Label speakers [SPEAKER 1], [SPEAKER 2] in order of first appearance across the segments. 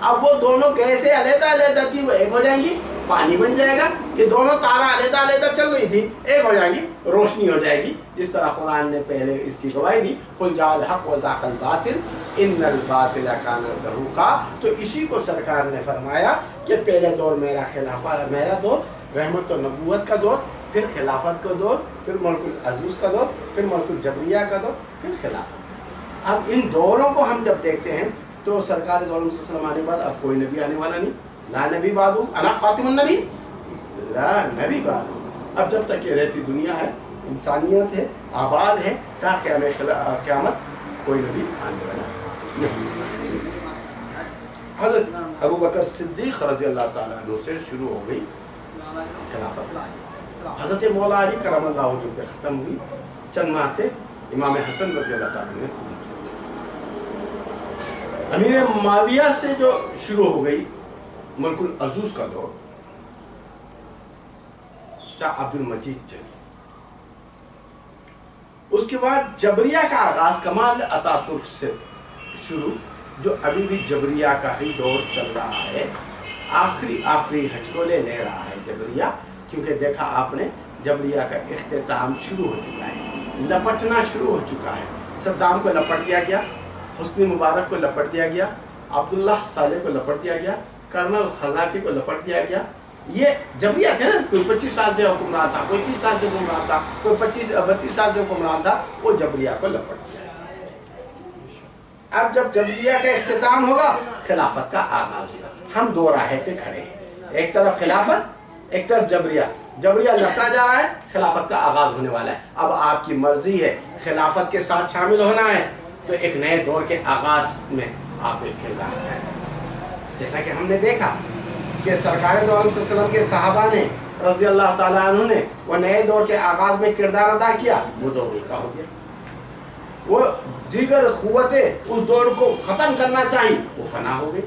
[SPEAKER 1] اب وہ دونوں گیسیں علیحدہ علیحدہ تھی وہ ایک ہو جائیں گی، پانی بن جائے گا. یہ دونوں تارہ علیحدہ علیحدہ چل رہی تھی ایک ہو جائیں گی، روشنی ہو جائے گی. جس طرح قرآن نے پہلے اس کی گواہی دی قل جاء الحق وزهق الباطل ان الباطل کان زہوقا. تو اسی کو سرکار نے فرمایا کہ پہلے دور میرا دور رحمت و نبوت کا دور، پھر خلافت کا دور، پھر ملک العزوز کا دور، پھر ملک الجبریہ کا دور، پھر خلافت. اب ان دوروں کو ہم جب دیکھتے ہیں تو سرکار دو عالم صلی اللہ علیہ وسلم آنے بعد اب کوئی نبی آنے والا نہیں. لا نبی بعد انا خاتم النبی لا نبی بعد. اب جب تک یہ رہتی دنیا ہے، انسانیت ہے، آباد ہے، تا قیامت کوئی نبی آنے والا نہیں. حضرت ابو بکر صدیق رضی اللہ تعالیٰ عنہ سے شروع ہو گئی خلافت. حضرت مولا علی کرم اللہ وجہہ پہ ختم ہوئی. چند ماہ تھے امام حسن رضی اللہ تعالیٰ نے پوری کی. امیر معاویہ سے جو شروع ہو گئی ملک العزوز کا دور تا عبد المجید چلی. اس کے بعد جبریہ کا آغاز کمال اتا ترک سے شروع، جو ابھی بھی جبریہ کا ہی دور چل رہا ہے. آخری ہچکولے لے رہا ہے جبریہ، کیونکہ دیکھا آپ نے جبریہ کا اختتام شروع ہو چکا ہے، لپٹنا شروع ہو چکا ہے. صدام کو لپٹ دیا گیا، حسنی مبارک کو لپٹ دیا گیا، عبداللہ صالح کو لپٹ دیا گیا، کرنل خزافی کو لپٹ دیا گیا. یہ جبریہ تھے نا، کوئی 25 سال سے حکمران تھا، کوئی 30 سال سے حکمران تھا، کوئی 32 سال سے حکمران تھا، وہ جبریہ کو لپٹ دیا. اب جب جبریہ کا اختتام ہوگا خلافت کا آغاز ہوگا. ہم دو راہیں پہ کھڑے ہیں، ایک طرف خلافت ایک طرف جبریہ. جبریہ لپٹا جا رہا ہے، خلافت کا آغاز ہونے والا ہے. اب آپ کی مرضی ہے خلافت کے ساتھ شامل ہونا ہے تو ایک نئے دور کے آغاز میں آپ ایک کردار ہے. جیسا کہ ہم نے دیکھا کہ سرکار دو عالم صلی اللہ علیہ وسلم کے صحابہ نے رضی اللہ تعالیٰ عنہ نے وہ نئے دور کے آغاز میں کردار ادا کیا، وہ دور کا ہو گیا. وہ دیگر قوتیں اس دور کو ختم کرنا چاہی، وہ فنا ہو گئی.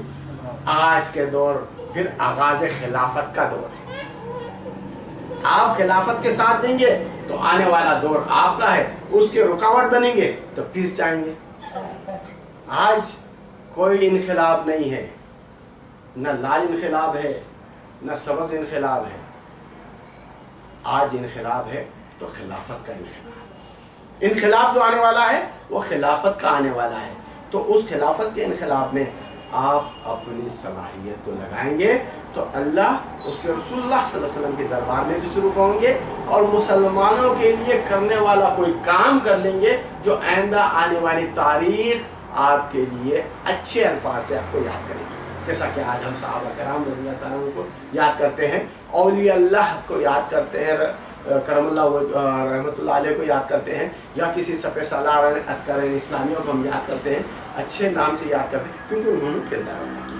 [SPEAKER 1] آج کے دور پھر آغاز خلافت کا دور ہے. آپ خلافت کے ساتھ دیں گے تو آنے والا دور آپ کا ہے، اس کے رکاوٹ بنیں گے تو پیس جائیں گے. آج کوئی انقلاب نہیں ہے، نہ لال انقلاب ہے نہ سبز انقلاب ہے. آج انقلاب ہے تو خلافت کا انقلاب. انقلاب جو آنے والا ہے وہ خلافت کا آنے والا ہے. تو اس خلافت کے انقلاب میں آپ اپنی صلاحیت کو لگائیں گے تو اللہ اس کے رسول اللہ صلی اللہ علیہ وسلم کے دربار میں بھی شروع ہوں گے اور مسلمانوں کے لیے کرنے والا کوئی کام کر لیں گے جو آئندہ آنے والی تاریخ آپ کے لیے اچھے الفاظ سے آپ کو یاد کرے گی. جیسا کہ آج ہم صحابہ کرام رضی اللہ تعالیٰ عنہ کو یاد کرتے ہیں، اولیاء اللہ کو یاد کرتے ہیں، کرم اللہ رحمت اللہ علیہ کو یاد کرتے ہیں، یا کسی سپہ سالار عسکر اسلامیوں کو ہم یاد کرتے ہیں، اچھے نام سے یاد کرتے ہیں کیونکہ انہوں نے کردار ادا کیا.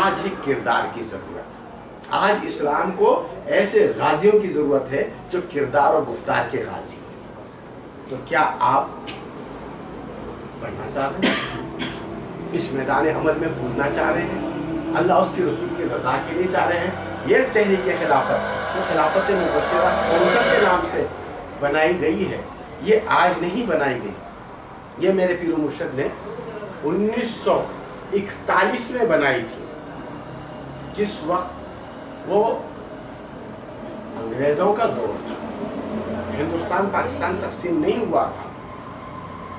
[SPEAKER 1] آج ہے کردار کی ضرورت. آج اسلام کو ایسے غازیوں کی ضرورت ہے جو کردار اور گفتار کے غازی ہیں. تو کیا آپ بڑھنا چاہ رہے ہیں، اس میدان عمل میں کودنا چاہ رہے ہیں، اللہ اس کی رسول کی رضا کے لیے چاہ رہے ہیں؟ یہ تحریک خلافت وہ خلافت مبشرہ کونسل کے نام سے بنائی گئی ہے، یہ آج نہیں بنائی گئی. یہ میرے پیر و مرشد نے 1941 میں بنائی تھی، جس وقت وہ انگریزوں کا دور تھا. ہندوستان پاکستان تقسیم نہیں ہوا تھا،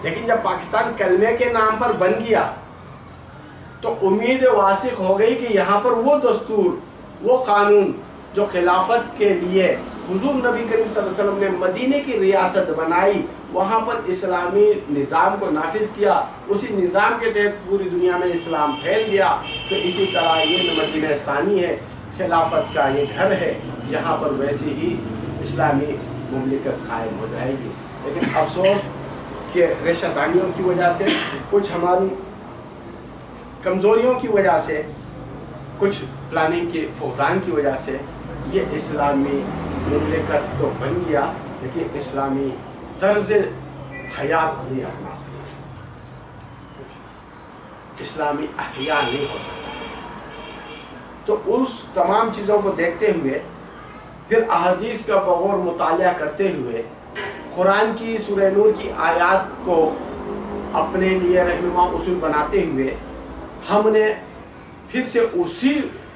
[SPEAKER 1] لیکن جب پاکستان کلمے کے نام پر بن گیا تو امید واسق ہو گئی کہ یہاں پر وہ دستور، وہ قانون جو خلافت کے لیے حضور نبی کریم صلی اللہ علیہ وسلم نے مدینے کی ریاست بنائی، وہاں پر اسلامی نظام کو نافذ کیا، اسی نظام کے تحت پوری دنیا میں اسلام پھیل گیا. تو اسی طرح یہ مدینہ ثانی ہے، خلافت کا یہ گھر ہے، یہاں پر ویسی ہی اسلامی مملکت قائم ہو جائے گی. لیکن افسوس کہ ریشہ دانیوں کی وجہ سے، کچھ ہماری کمزوریوں کی وجہ سے، کچھ پلاننگ کے فقدان کی وجہ سے یہ اسلامی مملکت تو بن گیا لیکن اسلامی طرز حیات نہیں اپنا سکتا، اسلامی احیاء نہیں ہو سکتا. تو اس تمام چیزوں کو دیکھتے ہوئے، پھر احادیث کا بغور مطالعہ کرتے ہوئے، قرآن کی سورہ نور کی آیات کو اپنے لیے رہنما اصول بناتے ہوئے، ہم نے फिर से उसी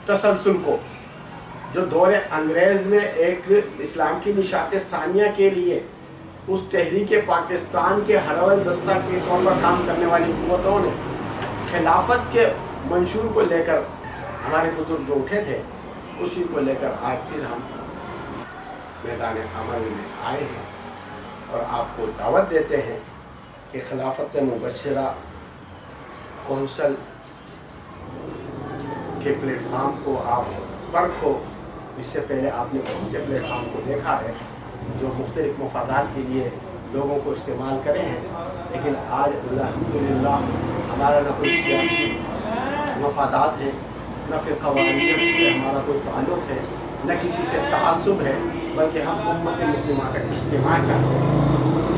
[SPEAKER 1] तसलसल को जो दौर अंग्रेज में एक इस्लाम की निशात सानिया के लिए उस तहरीक पाकिस्तान के हरवल दस्ता के तौर पर काम करने वाली हुकूमतों ने खिलाफत के मंशूर को लेकर हमारे बुजुर्ग जो उठे थे, उसी को लेकर आज फिर हम मैदान अमल में आए हैं और आपको दावत देते हैं कि खिलाफत मुबशरा कौंसल के प्लेटफार्म को आप परखो। इससे पहले आपने बहुत से प्लेटफार्म को देखा है जो मुख्तलिफ मफादात के लिए लोगों को इस्तेमाल करे हैं, लेकिन आज अल्हम्दुलिल्लाह हमारा न कोई सियासी मफादात है, न फिर क़वानीत से हमारा कोई ताल्लुक़ है, न किसी से तआस्सुब है, बल्कि हम उम्मत मुस्लिमा का इज्तिमा चाहते हैं,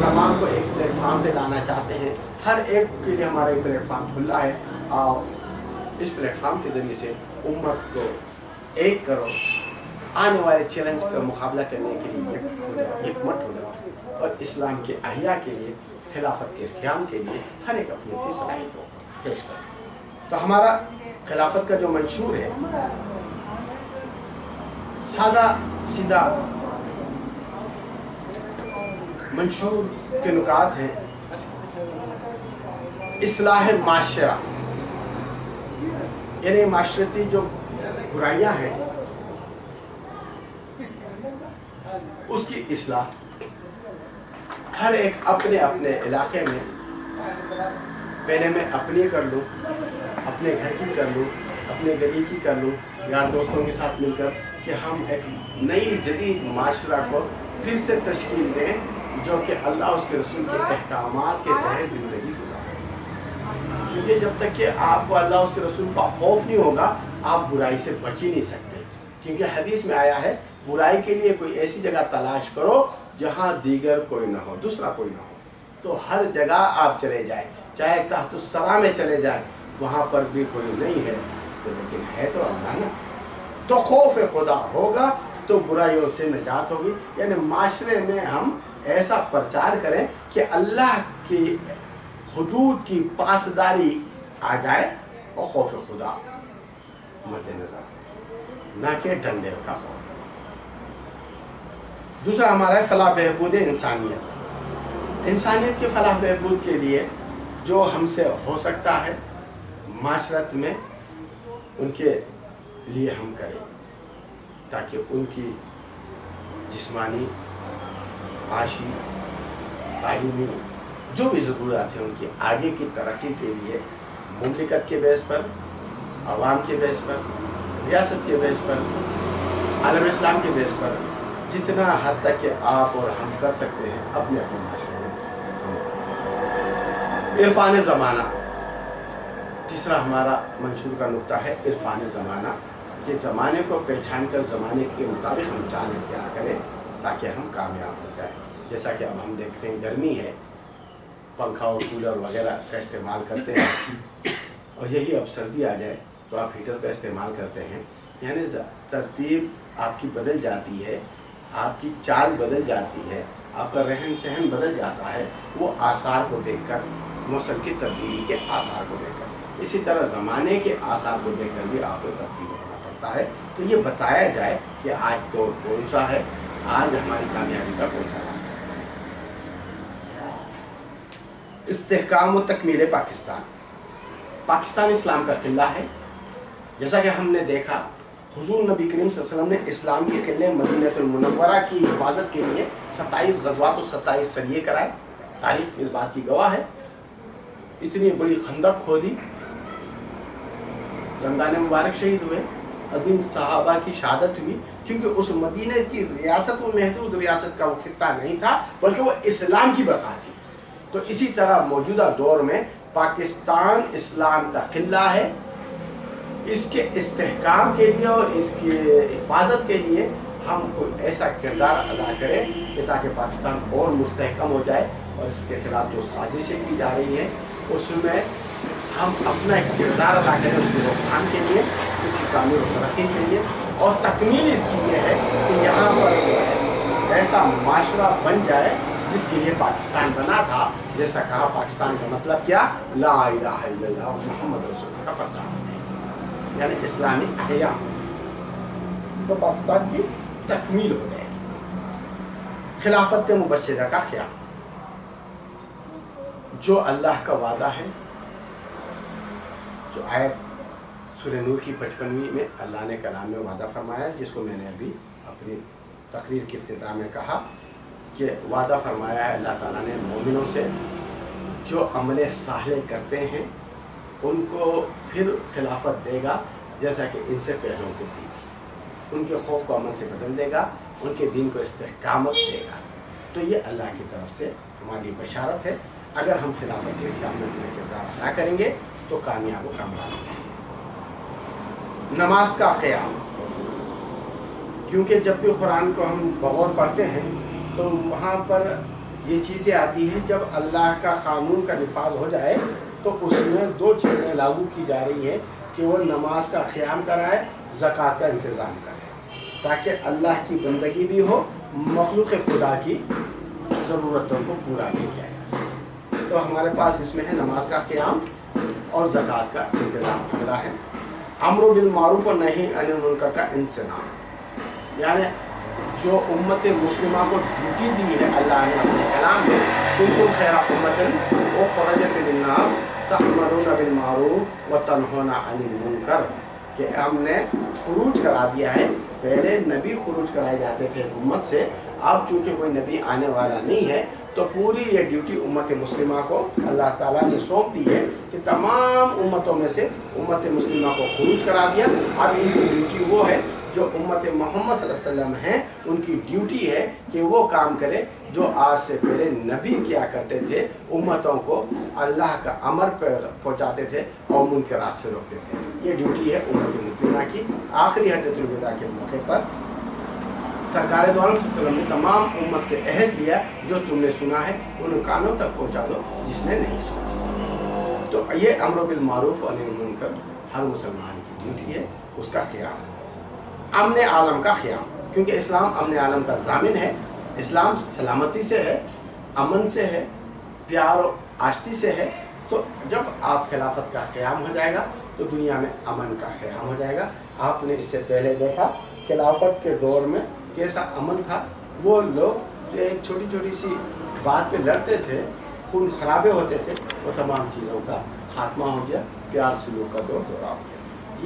[SPEAKER 1] तमाम को एक प्लेटफार्म पे लाना चाहते हैं। हर एक के लिए हमारा एक प्लेटफार्म खुला है और इस प्लेटफार्म के ज़रिए से उम्मत को एक करो, आने वाले चैलेंज का मुकाबला करने के लिए एकमत हो जाओ और इस्लाम के अहिया के लिए, खिलाफत के क़याम के लिए हर एक अपनी अपनी सलाहियतों को पेश करें। तो हमारा खिलाफत का जो मंशूर है सादा सीधा मंशूर के नुकात हैं। इस्लाह माशरा यानी माशरती जो बुराइयां हैं उसकी इस्लाह, हर एक अपने अपने इलाके में पहले मैं अपनी कर लूँ, अपने घर की कर लूँ, अपने गली की कर लूँ, यार दोस्तों के साथ मिलकर कि हम एक नई जदीद माशरा को फिर से तश्कील दें जो कि अल्लाह उसके रसूल के अहकामात के तहत ज़िंदगी गुजारे। क्योंकि जब तक कि आपको अल्लाह उसके रसूल का खौफ नहीं होगा आप बुराई से बच ही नहीं सकते। क्योंकि हदीस में आया है बुराई के लिए कोई ऐसी जगह तलाश करो जहाँ दीगर कोई ना हो, दूसरा कोई ना हो। तो हर जगह आप चले जाएं, चाहे तहतुस्सरा में चले जाएं, वहाँ पर भी कोई नहीं है तो लेकिन है तो अल्लाह ना। तो खौफ खुदा होगा तो बुराइयों से निजात होगी। यानी माशरे में हम ऐसा प्रचार करें कि अल्लाह की हुदूद की पासदारी आ जाए और खौफ खुदा मद्देनजर, ना कि डंडे का खौफ। दूसरा हमारा है फलाह बहबूद इंसानियत। इंसानियत के फलाह बहबूद के लिए जो हमसे हो सकता है माशरत में उनके लिए हम करें, ताकि उनकी जिस्मानी, माशी, तालीमी जो भी ज़रूरत है उनकी आगे की तरक्की के लिए मुमलिकत के बेस पर, आवाम के बेस पर, रियासत के बेस पर, आलम इस्लाम के बेस पर जितना हद तक कि आप और हम कर सकते हैं अपने अपने माशरे में। इरफान ज़माना तीसरा हमारा मंशूर का नुक्ता है, इरफान ज़माना कि ज़माने को पहचान कर ज़माने के मुताबिक हम चाल इख्तियार करें ताकि हम कामयाब हो जाए। जैसा कि अब हम देखते हैं गर्मी है, पंखा और कूलर वगैरह का इस्तेमाल करते हैं और यही अब सर्दी आ जाए तो आप हीटर का इस्तेमाल करते हैं। यानी तरतीब आपकी बदल जाती है, आपकी चाल बदल जाती है, आपका रहन सहन बदल जाता है, वो आसार को देखकर, मौसम की तब्दीली के आसार को देखकर। इसी तरह ज़माने के आसार को देखकर भी आपको तब्दील होना पड़ता है। तो ये बताया जाए कि आज दौर कौन सा है, आज हमारी कामयाबी का कौन सा रास्ता है। इस्तेहकाम व तकमील पाकिस्तान। पाकिस्तान इस्लाम का किला है। जैसा कि हमने देखा हुजूर नबी करीम सल्लल्लाहु अलैहि वसल्लम ने इस्लाम के किले मदीनतुल मुनव्वरा की हिफाजत के लिए 27 गज़वात और 27 सरिये कराए। तारीख इस बात की गवाह है। इतनी बड़ी खंदक खोदी, रमज़ान मुबारक शहीद हुए, अजीम सहाबा की शहादत हुई, क्योंकि उस मदीने की रियासत वो महदूद रियासत का वो खित्ता नहीं था, बल्कि वो इस्लाम की बका थी। तो इसी तरह मौजूदा दौर में पाकिस्तान इस्लाम का किला है। इसके इस्तेहकाम के लिए और इसके हिफाजत के लिए हम कोई ऐसा किरदार अदा करें कि ताकि पाकिस्तान और मुस्तहकम हो जाए और इसके खिलाफ जो साजिशें की जा रही हैं उसमें हम अपना एक किरदार अदा करें उसकी रोकथाम के लिए, इसकी कानून तरक्की के लिए। और तकमील इसकी ये है कि यहाँ पर ऐसा माशरा बन जाए जिसके लिए पाकिस्तान बना था। जैसा कहा, पाकिस्तान का मतलब क्या? ला इलाहा इल्लल्लाह मुहम्मद रसूलुल्लाह का प्रचार है। यानी इस्लामी अहया तो पाकिस्तान की तकमील हो जाएगी। खिलाफत मुबश्शिरा का क़याम, जो अल्लाह का वादा है, जो आयत सूरह नूर की 55वीं में अल्लाह ने कलाम में वादा फरमाया, जिसको मैंने अभी अपनी तकरीर के इफ्तिताह में कहा कि वादा फरमाया है अल्लाह ताला ने मोमिनों से, जो अमले साले करते हैं उनको फिर खिलाफत देगा जैसा कि इनसे पहलों को दी थी, उनके खौफ को अमल से बदल देगा, उनके दीन को इस्तेकामत देगा। तो ये अल्लाह की तरफ से हमारी बशारत है। अगर हम खिलाफत के क़याम में अपना किरदार अदा करेंगे तो कामयाब व कामयाब होंगे। नमाज का क़याम, क्योंकि जब भी कुरान को हम बगौर पढ़ते हैं तो वहाँ पर ये चीज़ें आती हैं, जब अल्लाह का कानून का निफाज हो जाए तो उसमें दो चीज़ें लागू की जा रही है कि वो नमाज का क़याम कराए, ज़कात का इंतज़ाम करे, ताकि अल्लाह की बंदगी भी हो, मखलूक़ खुदा की ज़रूरतों को पूरा भी किया जा सके। तो हमारे पास इसमें है नमाज का क़याम और ज़कात का इंतज़ाम। अगला है अम्र बिल मारूफ और नही अनिल मुनकर का इंसनाम, यानी जो उम्मत मुस्लिमा को ड्यूटी दी है अल्लाह ने अपने कलाम में, कुंतुम खैरा उम्मतिन उखरजत लिन्नास तअमुरूना बिल मारूफ व तनहौना अनिल मुनकर, कि हमने खुरूज करा दिया है। पहले नबी खुरूज कराए जाते थे उम्मत से, अब चूँकि कोई नबी आने वाला नहीं है तो पूरी ये ड्यूटी उम्मत मुस्लिमा को अल्लाह ताला ने सौंप दी है कि तमाम उम्मतों में से उम्मत मुस्लिमा को खुरूज करा दिया। अब इनकी ड्यूटी वो है जो उम्मत मोहम्मद सल्लल्लाहु अलैहि वसल्लम हैं, उनकी ड्यूटी है कि वो काम करें जो आज से पहले नबी किया करते थे, उम्मतों को अल्लाह का अमर पहुँचाते थे और मुनकरात से रोकते थे। ये ड्यूटी है उम्मत मुस्लिमा की। आखिरी हज्जतुल विदा के मौके पर सरकार दो आलम सल्लल्लाहु अलैहि वसल्लम ने तमाम उम्मत से अहद लिया, जो तुमने सुना है उन कानों तक पहुँचा दो जिसने नहीं सुना। तो ये अम्र बिल मारूफ और नही मुनकर हर मुसलमान की ड्यूटी है, उसका क़याम। अमन आलम का क़याम, क्योंकि इस्लाम अमन आलम का ज़ामिन है। इस्लाम सलामती से है, अमन से है, प्यार और आश्ती से है। तो जब आप खिलाफत का क़याम हो जाएगा तो दुनिया में अमन का क़याम हो जाएगा। आपने इससे पहले देखा खिलाफत के दौर में कैसा अमन था। वो लोग जो एक छोटी छोटी सी बात पे लड़ते थे, खून खराबे होते थे, वो तमाम चीज़ों का खात्मा हो गया, प्यार सलूक का दौर दोहरा हो गया।